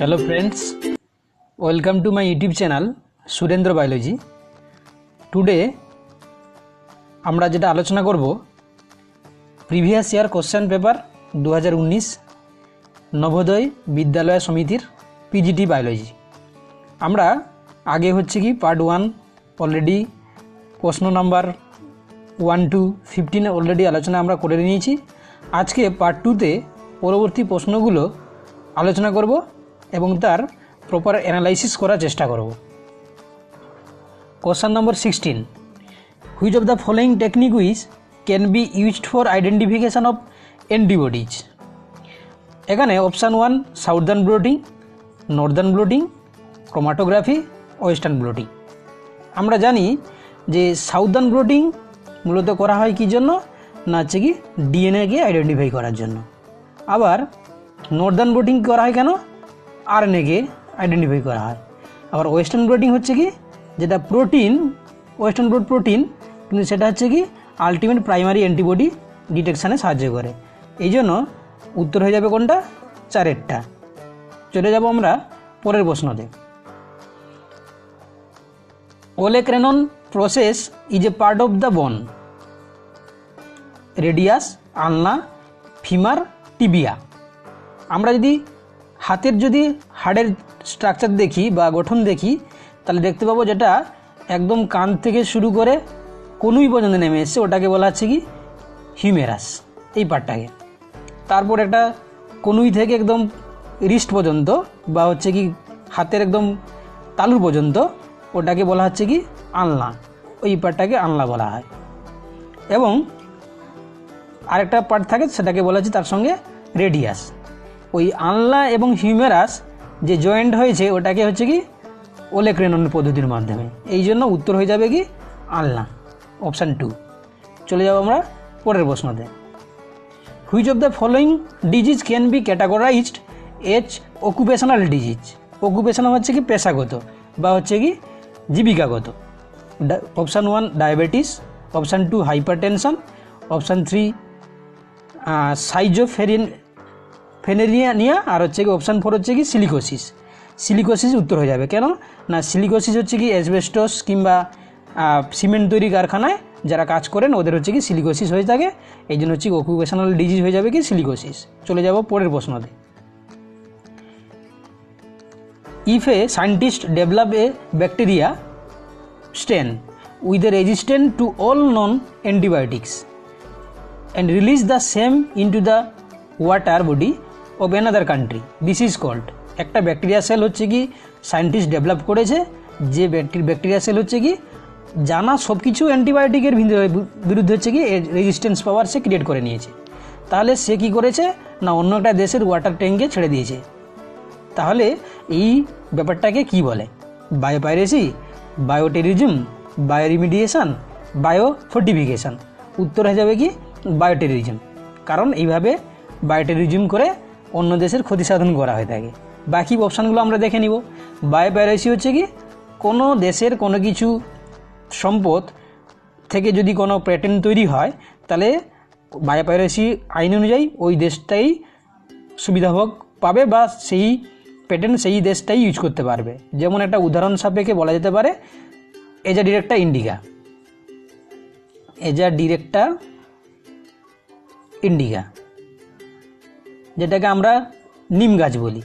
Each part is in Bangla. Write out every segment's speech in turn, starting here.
Hello friends, welcome to my YouTube channel Surendra biology. Today আমরা যেটা আলোচনা করব previous year question paper 2019 Navodaya Vidyalaya সমিতির পিজিটি বায়োলজি। আমরা আগে হচ্ছে কি পার্ট 1 অলরেডি প্রশ্ন নাম্বার 1 to 15 অলরেডি আলোচনা আমরা করে নিয়েছি। আজকে পার্ট 2তে পরবর্তী প্রশ্নগুলো আলোচনা করব এবং তার প্রপার অ্যানালাইসিস করার চেষ্টা করব। Question number 16, which of the following technique can be used for identification of antibodies. এখানে option 1 southern blotting, northern blotting, chromatography, western blotting. আমরা জানি যে সাউদার্ন ব্লটিং মূলত করা হয় কী জন্য না, হচ্ছে কি ডিএনএকে আইডেন্টিফাই করার জন্য। আবার নর্দার্ন ব্লটিং করা হয় কেন, আরএনএকে আইডেন্টিফাই করা হয়। আবার ওয়েস্টার্ন ব্লটিং হচ্ছে কি যেটা প্রোটিন, ওয়েস্টার্ন ব্লট প্রোটিন, কিন্তু সেটা হচ্ছে কি আলটিমেট প্রাইমারি অ্যান্টিবডি ডিটেকশানে সাহায্য করে। এই জন্য উত্তর হয়ে যাবে কোনটা, 4টা। চলে যাব আমরা পরের প্রশ্নতে। Olecranon process is a part of the bone, radius, ulna, femur, tibia. আমরা যদি হাতের যদি হাড়ের স্ট্রাকচার দেখি বা গঠন দেখি তাহলে দেখতে পাবো যেটা একদম কান থেকে শুরু করে কনুই পর্যন্ত নেমে এসছে, ওটাকে বলা হচ্ছে কি হিউমেরাস, এই পার্টটাকে। তারপর একটা কনুই থেকে একদম রিস্ট পর্যন্ত বা হচ্ছে কি হাতের একদম তালু পর্যন্ত ওটাকে বলা হচ্ছে কি আলনা, ওই পার্টটাকে আলনা বলা হয়। এবং আরেকটা পার্ট থাকে সেটাকে বলা হচ্ছে তার সঙ্গে রেডিয়াস। ওই আলনা এবং হিউমেরাস যে জয়েন্ট হয়েছে ওটাকে হচ্ছে কি ওলেক্রেনন পদ্ধতির মাধ্যমে, এই জন্য উত্তর হয়ে যাবে কি আলনা, অপশান 2। চলে যাব আমরা পরের প্রশ্নতে। Which of the following disease can be categorized as occupational disease. Occupational হচ্ছে কি পেশাগত বা হচ্ছে কি জীবিকাগত। Option 1 diabetes, option 2 hypertension, option 3 schizophrenia, আর হচ্ছে কি অপশান 4 হচ্ছে কি সিলিকোসিস। সিলিকোসিস উত্তর হয়ে যাবে। কেন না, সিলিকোসিস হচ্ছে কি অ্যাসবেস্টস কিংবা সিমেন্ট তৈরি কারখানায় যারা কাজ করেন ওদের হচ্ছে কি সিলিকোসিস হয়ে থাকে, এই জন্য হচ্ছে অকুপেশনাল ডিজিজ হয়ে যাবে কি সিলিকোসিস। চলে যাব পরের প্রশ্নতে। If a scientist develop a bacteria strain with a resistant to all known antibiotics and release the same into the water body of another country, this is called। একটা ব্যাকটেরিয়া সেল হচ্ছে কি সায়েন্টিস্ট ডেভেলপ করেছে, যে ব্যাকটেরিয়া সেল হচ্ছে কি জানা সব কিছু অ্যান্টিবায়োটিকের বিরুদ্ধে হচ্ছে কি রেজিস্ট্যান্স পাওয়ার সে ক্রিয়েট করে নিয়েছে। তাহলে সে কি করেছে না, অন্য একটা দেশের ওয়াটার ট্যাঙ্কে ছেড়ে দিয়েছে। তাহলে এই ব্যাপারটাকে কি বলে, বায়োপাইরেসি, বায়োটেরিজম, বায়োরিমিডিয়েশন, বায়োফোর্টিফিকেশন। উত্তর হয়ে যাবে কি বায়োটেরিজম, কারণ এইভাবে বায়োটেরিজম করে অন্য দেশের ক্ষতি সাধন করা হয়ে থাকে। বাকি অপশানগুলো আমরা দেখে নিব। বায়োপাইরেসি হচ্ছে কি কোনো দেশের কোনো কিছু সম্পদ থেকে যদি কোনো প্যাটেন্ট তৈরি হয় তাহলে বায়োপাইরেসি আইন অনুযায়ী ওই দেশটাই সুবিধাভোগ পাবে বা সেই প্যাটেন্ট সেই দেশটাই ইউজ করতে পারবে। যেমন একটা উদাহরণ সাপেক্ষে বলা যেতে পারে এজা ডিরেক্টা ইন্ডিকা, এজা ডিরেক্টা ইন্ডিকা যেটাকে আমরা নিম গাছ বলি।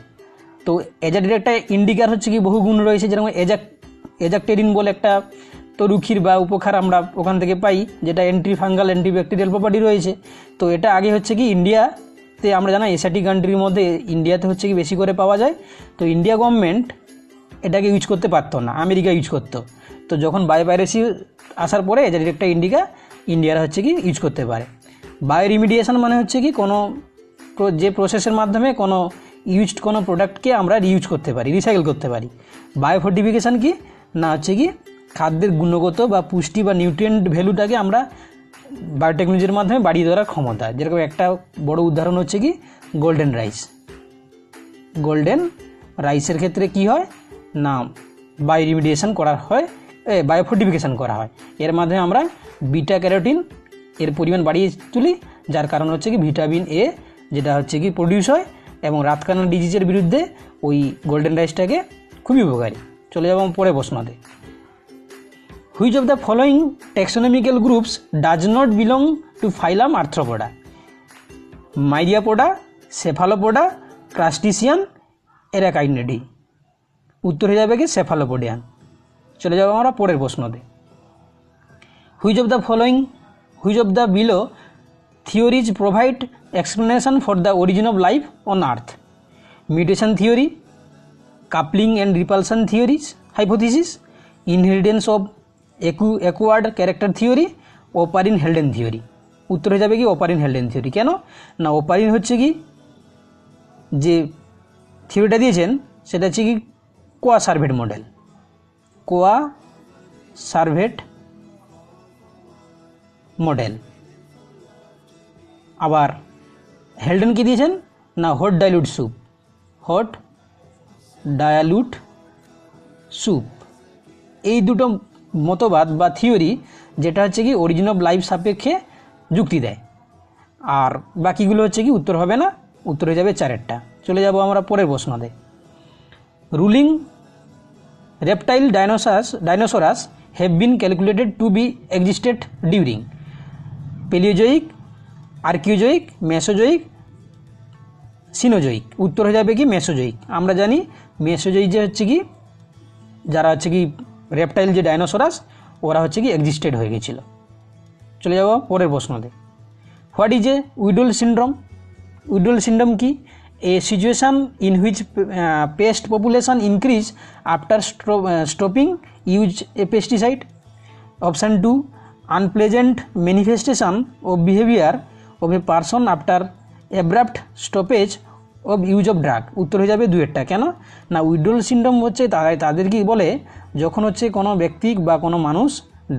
তো এজা ডিরেক্টা ইন্ডিকার হচ্ছে কি বহু গুণ রয়েছে, যেরকম এজাকটেরিন বলে একটা তরুক্ষীর বা উপকার আমরা ওখান থেকে পাই, যেটা anti fungal anti bacterial property রয়েছে। তো এটা আগে হচ্ছে কি ইন্ডিয়াতে আমরা জানা এশিয়াটিক কান্ট্রির মধ্যে ইন্ডিয়াতে হচ্ছে কি বেশি করে পাওয়া যায়। তো ইন্ডিয়া গভর্নমেন্ট এটাকে ইউজ করতে পারতো না, আমেরিকা ইউজ করতো। তো যখন বায়োপাইরেসি আসার পরে এজা ডিরেক্টা ইন্ডিকা ইন্ডিয়ার হচ্ছে কি ইউজ করতে পারে। বায়োরিমিডিয়েশন মানে হচ্ছে কি কোনো যে প্রসেসের মাধ্যমে কোনো ইউজড কোনো প্রোডাক্টকে আমরা রিইউজ করতে পারি, রিসাইকেল করতে পারি। বায়োফোর্টিফিকেশান কি না, হচ্ছে কি খাদ্যের গুণগত বা পুষ্টি বা নিউট্রিয়েন্ট ভ্যালুটাকে আমরা বায়োটেকনোলজির মাধ্যমে বাড়িয়ে দেওয়ার ক্ষমতা। যেরকম একটা বড় উদাহরণ হচ্ছে কি গোল্ডেন রাইস। গোল্ডেন রাইসের ক্ষেত্রে কি হয় না, বায়োরিমিডিয়েশন করা হয়, বায়োফোর্টিফিকেশান করা হয়। এর মাধ্যমে আমরা বিটা ক্যারোটিন এর পরিমাণ বাড়িয়ে তুলি, যার কারণ হচ্ছে কি ভিটামিন এ যেটা হচ্ছে কি প্রডিউস হয়, এবং রাতকানা ডিজিজের বিরুদ্ধে ওই গোল্ডেন রাইসটাকে খুবই উপকারী। চলে যাব পরে প্রশ্নতে। Which of the following taxonomical groups does not belong to phylum Arthropoda? Myriapoda, Cephalopoda, crustacean, Arachnida. উত্তর হয়ে যাবে কি সেফালোপোডিয়ান। চলে যাব আমরা পরের প্রশ্নতে। Which of the below theories provide explanation for the origin of life on earth? Mutation theory, coupling and repulsion theories hypothesis, inheritance of acquired character theory, Oparin Haldane theory. উত্তর হয়ে যাবে কি ওপারিন হেলডেন থিওরি। কেন না, ওপারিন হচ্ছে কি যে থিওরিটা দিয়েছেন সেটা হচ্ছে কি কোয়া সার্ভেট মডেল, কোয়া সার্ভেট মডেল। আবার হেলডেন কি দিয়েছেন না হট ডাইলুট স্যুপ। এই দুটো মতবাদ বা থিওরি যেটা হচ্ছে কি অরিজিন অফ লাইফ সাপেক্ষে যুক্তি দেয়, আর বাকিগুলো হচ্ছে কি উত্তর হবে না, উত্তর হয়ে যাবে 4টা। চলে যাব আমরা পরের প্রশ্নতে। Ruling reptile dinosaurs have been calculated to be existed during Palaeozoic, Archaeozoic, Mesozoic, Cenozoic. উত্তর হয়ে যাবে কি মেসোজোইক। আমরা জানি মেসোজোইক যে হচ্ছে কি যারা হচ্ছে কি রেপটাইল যে ডাইনোসরাস ওরা হচ্ছে কি এক্সিস্টেড হয়ে গেছিল। চলে যাব পরের প্রশ্নতে। What is a withdrawal syndrome? Withdrawal syndrome কি? A situation in which pest population increase after stopping use a pesticide. Option 2, unpleasant manifestation of behaviour of a person after abrupt stoppage of use of drug. উত্তর হয়ে যাবে 2টা। কেন না, উইডল সিন্ড্রোম হচ্ছে তাদেরকে বলে যখন হচ্ছে কোনো ব্যক্তি বা কোনো মানুষ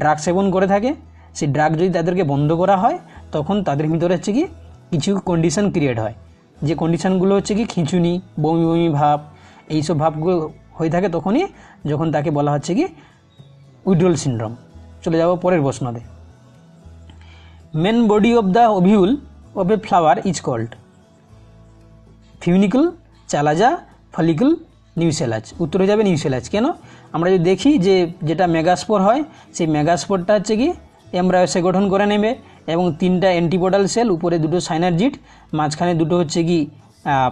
ড্রাগ সেবন করে থাকে, সেই ড্রাগ যদি তাদেরকে বন্ধ করা হয় তখন তাদের ভিতরে হচ্ছে কি কিছু কন্ডিশন ক্রিয়েট হয়, যে কন্ডিশনগুলো হচ্ছে কি খিঁচুনি, বমি বমি ভাব, এইসব ভাবগুলো হয়ে থাকে তখনই যখন তাকে বলা হচ্ছে কি উইডল সিন্ড্রোম। চলে যাব পরের প্রশ্নতে। Main body of the ovule of a flower is called funicle, chalaza, follicle, nucellus. উত্তর হয়ে যাবে নিউসেলাজ। কেন, আমরা যদি দেখি যে যেটা মেগাস্পোর হয় সেই মেগাস্পোরটা হচ্ছে কি এমব্রায়োসে গঠন করে নেবে এবং 3টা অ্যান্টিপোডাল সেল, উপরে 2টো সাইনারজিড, মাঝখানে 2টো হচ্ছে কি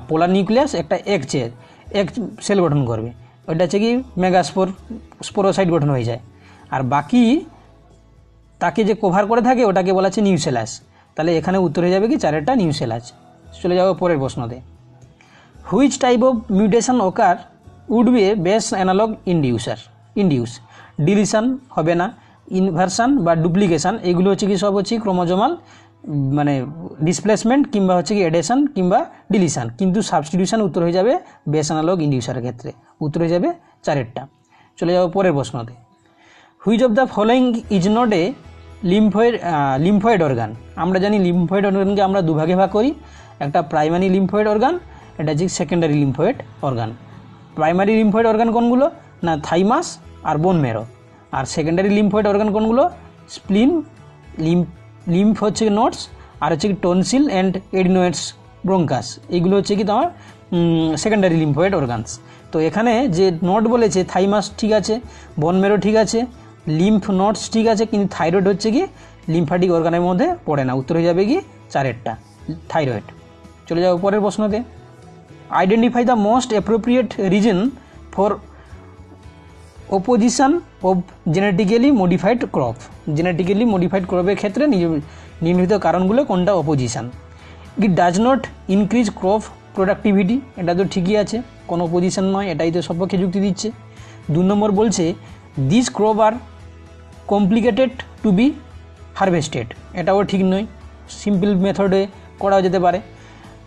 পোলার নিউক্লিয়াস, একটা এক সেল গঠন করবে, ওইটা হচ্ছে কি স্পোরোসাইট গঠন হয়ে যায়। আর বাকি তাকে যে কভার করে থাকে ওটাকে বলা হচ্ছে নিউসেলাস। তাহলে এখানে উত্তর হয়ে যাবে কি 4টা নিউসেলাস। চলে যাবো পরের প্রশ্নতে। Which type of mutation occur would be a base analogue induce? Deletion হবে না, ইনভার্সান বা ডুপ্লিকেশান, এগুলো হচ্ছে কি সব হচ্ছে ক্রোমোজোমাল মানে ডিসপ্লেসমেন্ট কিংবা হচ্ছে কি এডেশন কিংবা ডিলিশন, কিন্তু সাবস্টিটিউশন উত্তর হয়ে যাবে বেস্ট অ্যানালগ ইন্ডিউসারের ক্ষেত্রে। উত্তর হয়ে যাবে 4টা। চলে যাব পরের প্রশ্নতে। Which of the following is not a lymphoid organ? আমরা জানি লিম্ফয়েড অর্গানকে আমরা দুভাগে ভাগ করি, একটা প্রাইমারি লিম্ফয়েড অর্গান, এটা হচ্ছে secondary lymphoid organ. Primary lymphoid organ কোনগুলো না থাইমাস আর বোন মেরো, আর সেকেন্ডারি লিম্ফয়েড অর্গান কোনগুলো স্প্লিন, লিম্ফ হচ্ছে নোটস, আর হচ্ছে কি টনসিল অ্যান্ড এডিনোয়েডস ব্রঙ্কাস, এইগুলো হচ্ছে কি তোমার সেকেন্ডারি লিম্ফয়েড অর্গানস। তো এখানে যে নোট বলেছে থাইমাস ঠিক আছে, বোন মেরো ঠিক আছে, লিম্ফ নোটস ঠিক আছে, কিন্তু থাইরয়েড হচ্ছে কি লিম্ফ্যাটিক অর্গানের মধ্যে পড়ে না। উত্তর হয়ে যাবে কি 4টা থাইরয়েড। চলে যাবো পরের প্রশ্নতে। Identify the most appropriate reason for opposition of genetically modified crop. Genetically modified ক্রপের ক্ষেত্রে নিম্নলিখিত কারণগুলো কোনটা opposition? It does not increase crop productivity, এটা তো ঠিকই আছে, কোনো অপোজিশন নয়, এটাই তো সপক্ষে যুক্তি দিচ্ছে। 2 নম্বর বলছে this crop are complicated to be harvested, এটাও ঠিক নয়, সিম্পল মেথডে করা যেতে পারে।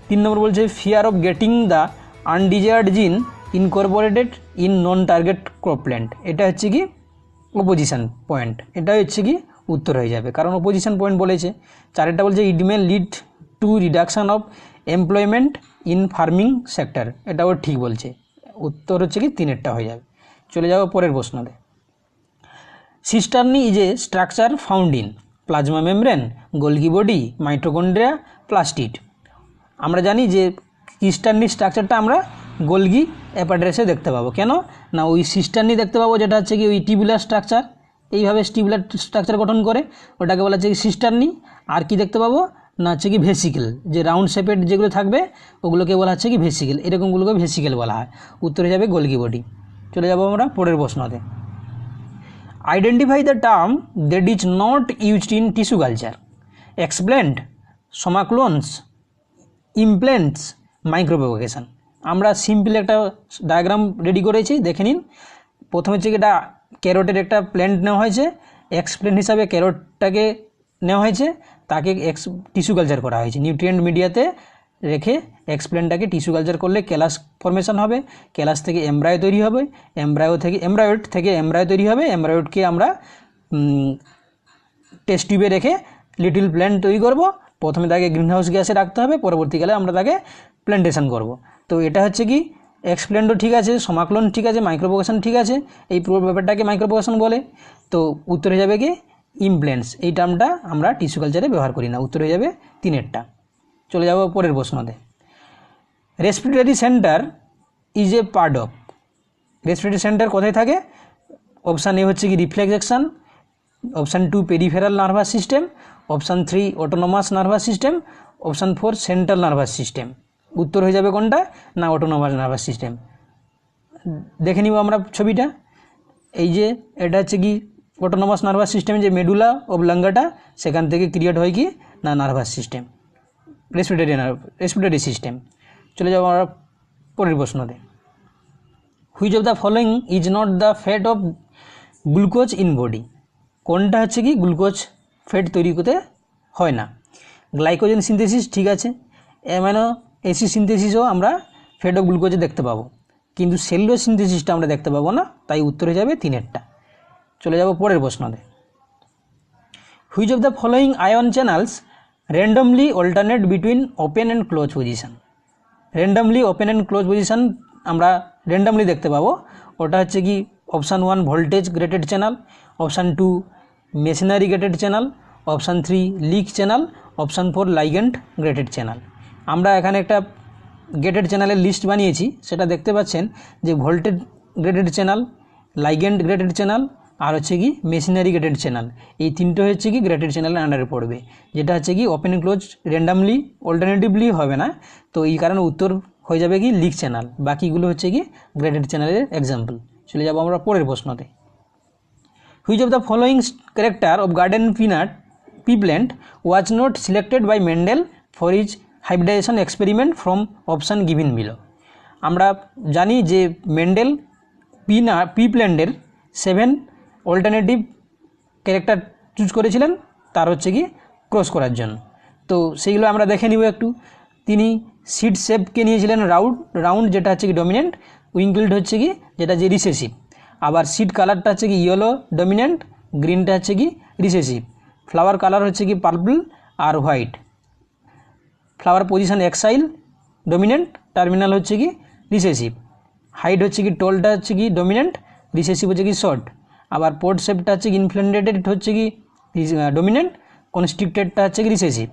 3 নম্বর বলছে ফিয়ার অফ গেটিং দ্য আনডিজায়ার্ড জিন Incorporated in non target crop plant, এটা হচ্ছে কি অপোজিশন পয়েন্ট, এটা হচ্ছে কি উত্তর হয়ে যাবে, কারণ অপোজিশন পয়েন্ট বলেছে। 4টা বলছে it may lead to reduction of employment in farming sector, এটাও ঠিক বলছে, উত্তর হচ্ছে কি 3টা হয়ে যাবে। চলে যাবো পরের প্রশ্নতে। Cisternae is a structure found in plasma membrane, Golgi body, mitochondria, plastid. আমরা জানি যে সিস্টার্নি স্ট্রাকচারটা আমরা গোলগি অ্যাপারেটাসে দেখতে পাবো। কেন না ওই সিস্টার্নি দেখতে পাবো যেটা হচ্ছে কি ওই টিবুলার স্ট্রাকচার, এইভাবে টিবুলার স্ট্রাকচার গঠন করে, ওটাকে বলা হচ্ছে কি সিস্টার্নি। আর কি দেখতে পাবো না হচ্ছে কি ভেসিকেল, যে রাউন্ড শেপের যেগুলো থাকবে ওগুলোকে বলা হচ্ছে কি ভেসিকেল, এরকমগুলোকে ভেসিকেল বলা হয়। উত্তরে যাবে গোলগি বডি। চলে যাবো আমরা পরের প্রশ্নতে। Identify the term that is not used in tissue culture. Explant, somaclones, implants, micropropagation. আমরা সিম্পল একটা ডায়াগ্রাম রেডি করেছি, দেখে নিন। প্রথমে হচ্ছে কি এটা ক্যারোটের একটা প্ল্যান্ট নেওয়া হয়েছে, এক্সপ্লেন্ট হিসাবে ক্যারোটটাকে নেওয়া হয়েছে, তাকে টিস্যু কালচার করা হয়েছে নিউট্রিয়েন্ট মিডিয়াতে রেখে। এক্সপ্লেন্টটাকে টিস্যু কালচার করলে ক্যালাস ফর্মেশন হবে, ক্যালাস থেকে এমব্রায়ো তৈরি হবে, এমব্রায়ড থেকে এমব্রায়ো তৈরি হবে। এমব্রায়ডকে আমরা টেস্ট টিউবে রেখে লিটল প্ল্যান্ট তৈরি করব। প্রথমে তাকে গ্রিনহাউস গ্যাসে রাখতে হবে, পরবর্তীকালে আমরা তাকে প্ল্যান্টেশন করব। তো এটা হচ্ছে কি এক্সপ্লেন্টও ঠিক আছে, সমাক্লোন ঠিক আছে, মাইক্রোপ্রোপাগেশন ঠিক আছে, এই পুরো ব্যাপারটাকে মাইক্রোপ্রোপাগেশন বলে। তো উত্তর হয়ে যাবে কি ইমপ্ল্যান্টস। এই টার্মটা আমরা টিস্যু কালচারে ব্যবহার করি না। উত্তর হয়ে যাবে 3-এরটা। চলে যাব পরের প্রশ্নতে। Respiratory centre is a part of. Respiratory centre কোথায় থাকে? অপশান এ হচ্ছে কি reflex action, option 2 peripheral nervous system, option 3 autonomous nervous system, option 4 central nervous system. উত্তর হয়ে যাবে কোনটা না অটোনোমাস নার্ভাস সিস্টেম। দেখে নিব আমরা ছবিটা। এই যে এটা হচ্ছে কি অটোনোমাস নার্ভাস সিস্টেম, যে মেডুলা অবলাঙ্গাটা সেখান থেকে ক্রিয়েট হয় কি না নার্ভাস সিস্টেম, রেসপিরেটরি সিস্টেম। চলে যাবো আমরা পরের প্রশ্নতে। Which of the following is not the fate of glucose in body. কোনটা হচ্ছে কি গ্লুকোজ ফ্যাট তৈরি করতে হয় না? গ্লাইকোজেন সিনথেসিস ঠিক আছে, অ্যামাইনো অ্যাসিড সিনথেসিসও আমরা ফ্যাট অফ গ্লুকোজে দেখতে পাবো, কিন্তু সেলুলোজ সিনথেসিসটা আমরা দেখতে পাবো না। তাই উত্তর হয়ে যাবে 3-এরটা। চলে যাব পরের প্রশ্নতে। Which of the following ion channels randomly alternate between open and close position. Randomly open and close position আমরা র্যান্ডমলি দেখতে পাবো। ওটা হচ্ছে কি option 1 voltage gated channel, option 2 machinery gated channel, option 3 leak channel, option 4 ligand gated channel. আমরা এখানে একটা গ্রেটেড চ্যানেলের লিস্ট বানিয়েছি, সেটা দেখতে পাচ্ছেন যে voltage gated channel, ligand gated channel আর হচ্ছে কি মেশিনারি গ্রেটেড চ্যানেল। এই তিনটে হচ্ছে কি গ্রেটেড চ্যানেলের আন্ডারে পড়বে, যেটা হচ্ছে কি ওপেন ক্লোজ র্যান্ডামলি অল্টারনেটিভলি হবে না। তো এই কারণে উত্তর হয়ে যাবে কি লিক চ্যানেল, বাকিগুলো হচ্ছে কি গ্রেটেড চ্যানেলের এক্সাম্পল। চলে যাব আমরা পরের প্রশ্নতে। Which of the following character of garden pea plant was not selected by Mendel for his hybridization experiment from option given below. আমরা জানি যে মেন্ডেল পি প্ল্যান্টের 7 অল্টারনেটিভ ক্যারেক্টার চুজ করেছিলেন তার হচ্ছে কি ক্রস করার জন্য। তো সেইগুলো আমরা দেখে নিব একটু। তিনি সিড শেপকে নিয়েছিলেন রাউন্ড, যেটা হচ্ছে কি ডমিনেন্ট, উইঙ্কেলড হচ্ছে কি যেটা যে রিসেসিভ, আবার সিড কালারটা হচ্ছে কি ইয়েলো ডমিনেন্ট, গ্রিনটা হচ্ছে কি রিসেসিভ, ফ্লাওয়ার কালার হচ্ছে কি পার্পল আর white, flower position axial dominant, terminal হচ্ছে কি রিসেসিভ, হাইট হচ্ছে কি টোলটা হচ্ছে কি ডমিনেন্ট, রিসেসিভ হচ্ছে কি শর্ট, আবার পোর্ট শেপটা হচ্ছে কি ইনফ্লেন্ডেড হচ্ছে কি ডমিনেন্ট, কনস্ট্রিক্টেডটা হচ্ছে কি রিসেসিভ,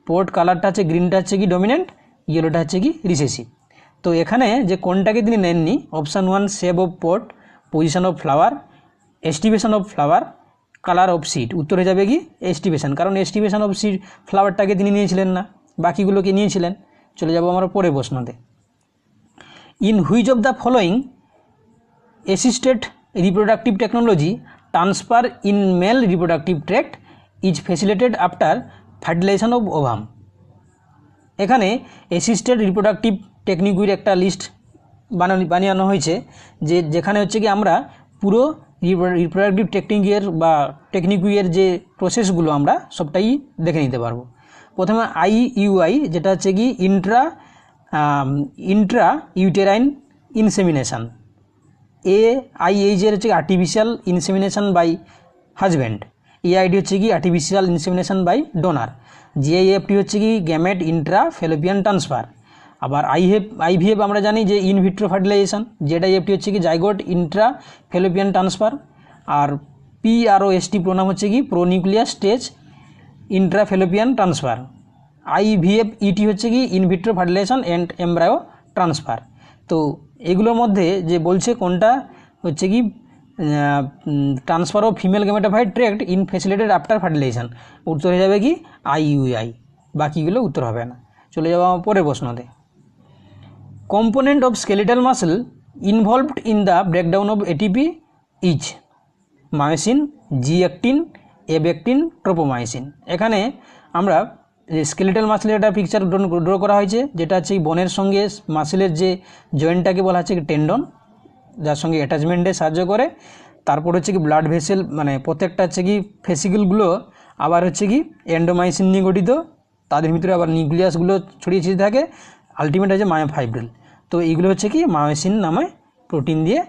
পোর্ট কালারটা হচ্ছে গ্রিনটা হচ্ছে কি ডমিনেন্ট, ইয়েলোটা হচ্ছে কি রিসেসিভ। তো এখানে যে কোনটাকে তিনি নেননি, option 1 shape of pod, position of flower, aestivation of flower, colour of seed. উত্তর হয়ে যাবে কি এস্টিভেশন, কারণ এস্টিভেশন অফ সিড ফ্লাওয়ারটাকে তিনি নিয়েছিলেন না, বাকিগুলোকে নিয়েছিলেন। চলে যাব আমরা পরের প্রশ্নতে। In which of the following assisted reproductive technology transfer in male reproductive tract is facilitated after fertilization of ovum. এখানে অ্যাসিস্টেড রিপ্রোডাক্টিভ টেকনিকের একটা লিস্ট বানানো হয়েছে, যেখানে হচ্ছে কি আমরা পুরো রিপ্রোডাক্টিভ টেকনিকের যে প্রসেসগুলো আমরা সবটাই দেখে নিতে পারবো। প্রথমে IUI, যেটা হচ্ছে কি ইন্ট্রা ইউটেরাইন ইনসেমিনেশন, AIH এর হচ্ছে artificial insemination by husband, AID হচ্ছে কি artificial insemination by donor, GIFT হচ্ছে কি গ্যামেট ইন্ট্রা ফেলোপিয়ান ট্রান্সফার, আবার IVF আমরা জানি যে ইনভিট্রো ফার্টিলাইজেশন, ZIFT হচ্ছে কি জাইগোট ইন্ট্রা ফেলোপিয়ান ট্রান্সফার, আর PROST প্রোনাম হচ্ছে কি pronucleus stage intra fallopian transfer, IVF-ET হচ্ছে কি in vitro fertilization and embryo transfer. তো এগুলোর মধ্যে যে বলছে কোনটা হচ্ছে কি transfer of female gametophyte tract in facilitated after fertilization, উত্তর হয়ে যাবে কি IUI, বাকিগুলো উত্তর হবে না। চলে যাবো আমার পরের প্রশ্নতে। Component of skeletal muscle involved in the breakdown of ATP is myosin, G actin, F actin, tropomyosin. এখানে আমরা স্কেলিটাল মাসলের একটা পিকচার ড্র করা হয়েছে, যেটা হচ্ছে বোনের সঙ্গে মাসলের যে জয়েন্টটাকে বলা হচ্ছে টেন্ডন, যার সঙ্গে অ্যাটাচমেন্টে সাহায্য করে। তারপর হচ্ছে কি ব্লাড ভেসেল, মানে প্রত্যেকটা হচ্ছে কি ফেসিকলগুলো আবার হচ্ছে কি এন্ডোমাইসিন নিয়ে গঠিত, তাদের ভিতরে আবার নিউক্লিয়াসগুলো ছড়িয়ে ছিটিয়ে থাকে, আলটিমেট হচ্ছে মায়োফাইব্রিল। তো এইগুলো হচ্ছে কি মায়োসিন নামে প্রোটিন দিয়ে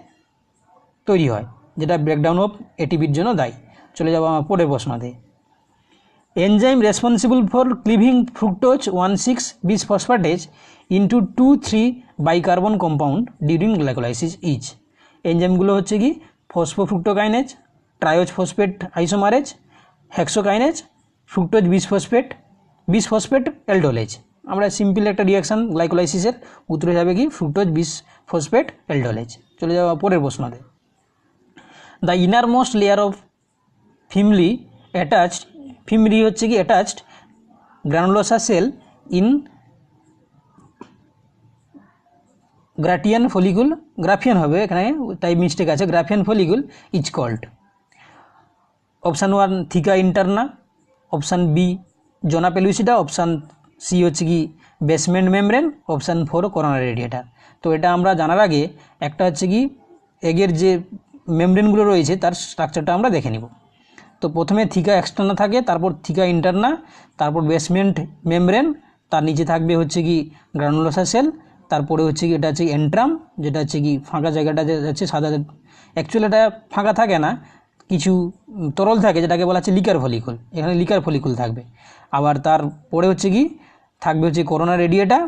তৈরি হয়, যেটা ব্রেকডাউন অফ ATPর জন্য দায়ী। চলে যাবো আমার পরের প্রশ্নতে। Enzyme responsible for cleaving fructose 1,6-bis phosphatase into 2,3 bicarbon compound during glycolysis is. এনজাইমগুলো হচ্ছে কি phosphofructokinase, triose phosphate isomerase, hexokinase, fructose bis phosphate aldolase. আমরা সিম্পল একটা রিয়াকশান গ্লাইকোলাইসিসের, উত্তরে যাবে কি ফ্রুক্টোজ বিস ফসফেট অ্যালডোলেজ। চলে যাওয়া পরের প্রশ্নতে। The innermost layer of fimbriae হচ্ছে কি attached granulosa cell in Graafian follicle, Graafian হবে এখানে, তাই মিস্টেক আছে, Graafian follicle is called. Option 1 theca interna, option B zona pellucida, option C হচ্ছে কি basement membrane, option 4 coronary radiator. তো এটা আমরা জানার আগে একটা হচ্ছে কি এগের যে মেমব্রেনগুলো রয়েছে তার স্ট্রাকচারটা আমরা দেখে নিব। তো প্রথমে থিকা এক্সটার্না থাকে, তারপর থিকা ইন্টারনা, তারপর বেসমেন্ট মেমব্রেন, তার নিচে থাকবে হচ্ছে কি গ্রানুলোসা সেল, তারপরে হচ্ছে কি এটা হচ্ছে এন্ট্রাম, যেটা হচ্ছে কি ফাঁকা জায়গাটা যাচ্ছে সাদা, অ্যাকচুয়ালি এটা ফাঁকা থাকে না, কিছু তরল থাকে যেটাকে বলা হচ্ছে লিকার ফলিকুল, এখানে লিকার ফলিকুল থাকবে। আবার তারপরে হচ্ছে কি থাকবে হচ্ছে করোনা রেডিয়েটা,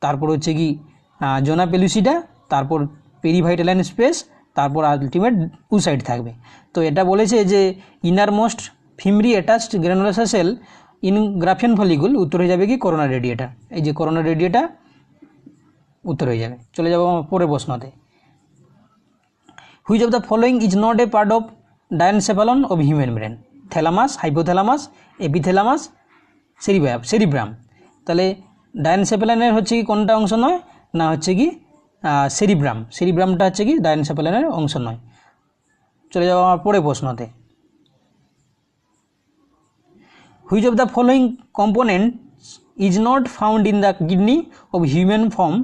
তারপর হচ্ছে কি জোনা পেলুসিডা, তারপর পেরিভাইটালাইন স্পেস, তারপর আলটিমেট উসাইড থাকবে। তো এটা বলেছে যে innermost fimbriae attached granulosa cell in Graafian follicle, উত্তর হয়ে যাবে কি করোনা রেডিয়েটা। এই যে করোনা রেডিয়েটা উত্তর হয়ে যাবে। চলে যাবো আমার পরের প্রশ্নতে। Which of the following is not a part of diencephalon of human brain? Thalamus, hypothalamus, epithalamus, cerebrum. তাহলে ডায়ানসেফালনের হচ্ছে কি কোনটা অংশ নয়, না হচ্ছে কি সেরিব্রাম, সেরিব্রামটা হচ্ছে কি ডায়ানসেফালনের অংশ নয়। চলে যাবো আমার পরের প্রশ্নতে। Which of the following components is not found in the kidney of human form?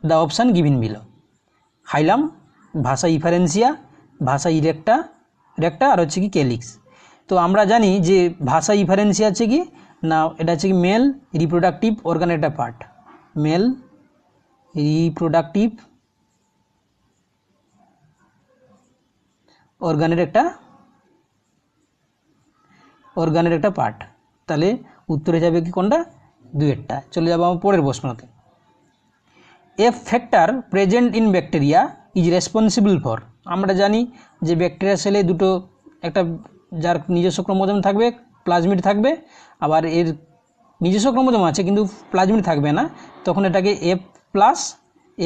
The option given below. Hilum, vasa efferentia, ভাসা রেক্টা আর হচ্ছে কি কেলিক্স। তো আমরা জানি যে ভাসা ইফারেন্সিয়া হচ্ছে কি না, এটা হচ্ছে কি মেল রিপ্রোডাক্টিভ অর্গানের একটা পার্ট, মেল রিপ্রোডাক্টিভ অর্গানের একটা পার্ট। তাহলে উত্তরে যাবে কি কোনটা, দুয়েরটা। চলে যাবো আমার পরের প্রশ্নতে। A factor present in bacteria is responsible for. আমরা জানি যে ব্যাকটেরিয়া সেলে দুটো, একটা যার নিজস্ব ক্রোমোজোম থাকবে, প্লাজমিড থাকবে, আবার এর নিজস্ব ক্রোমোজোম আছে কিন্তু প্লাজমিড থাকবে না, তখন এটাকে F+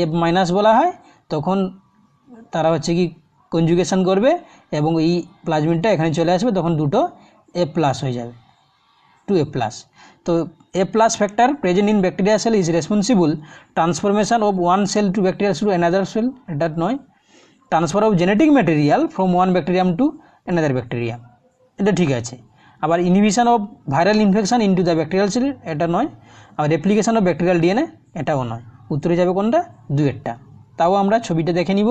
F- বলা হয়। তখন তারা হচ্ছে কি কনজুগেশন করবে এবং এই প্লাজমিডটা এখানে চলে আসবে, তখন দুটো F+ হয়ে যাবে, 2F+। তো A+ factor present in bacteria cell is responsible transformation of one cell to bacteria to another cell, এটা নয়। Transfer of genetic material from one bacterium to another bacterium, এটা ঠিক আছে। আবার inhibition of viral infection into the bacterial cell, এটা নয়। আর রেপ্লিকেশন অফ ব্যাকটেরিয়াল DNA, এটাও নয়। উত্তরে যাবে কোনটা, দুয়েরটা। তাও আমরা ছবিটা দেখে নিব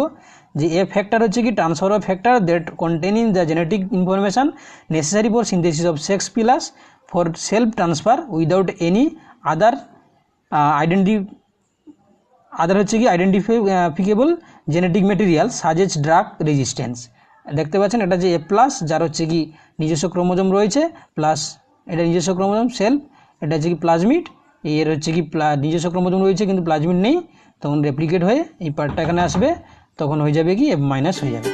যে এ ফ্যাক্টর হচ্ছে কি transfer of factor that containing the genetic information necessary for synthesis of sex pilus for self transfer without any other হচ্ছে কি identifiable genetic material such as drug resistance. দেখতে পাচ্ছেন এটা যে A+, যার হচ্ছে কি নিজস্ব ক্রোমোজোম রয়েছে, প্লাস এটা নিজস্ব ক্রোমোজোম সেলফ, এটা হচ্ছে কি প্লাজমিড, এর হচ্ছে কি নিজস্ব ক্রোমোজোম রয়েছে কিন্তু প্লাজমিড নেই, তখন রেপ্লিকেট হয়ে এই পার্টটা এখানে আসবে, তখন হয়ে যাবে কি F- হয়ে যাবে।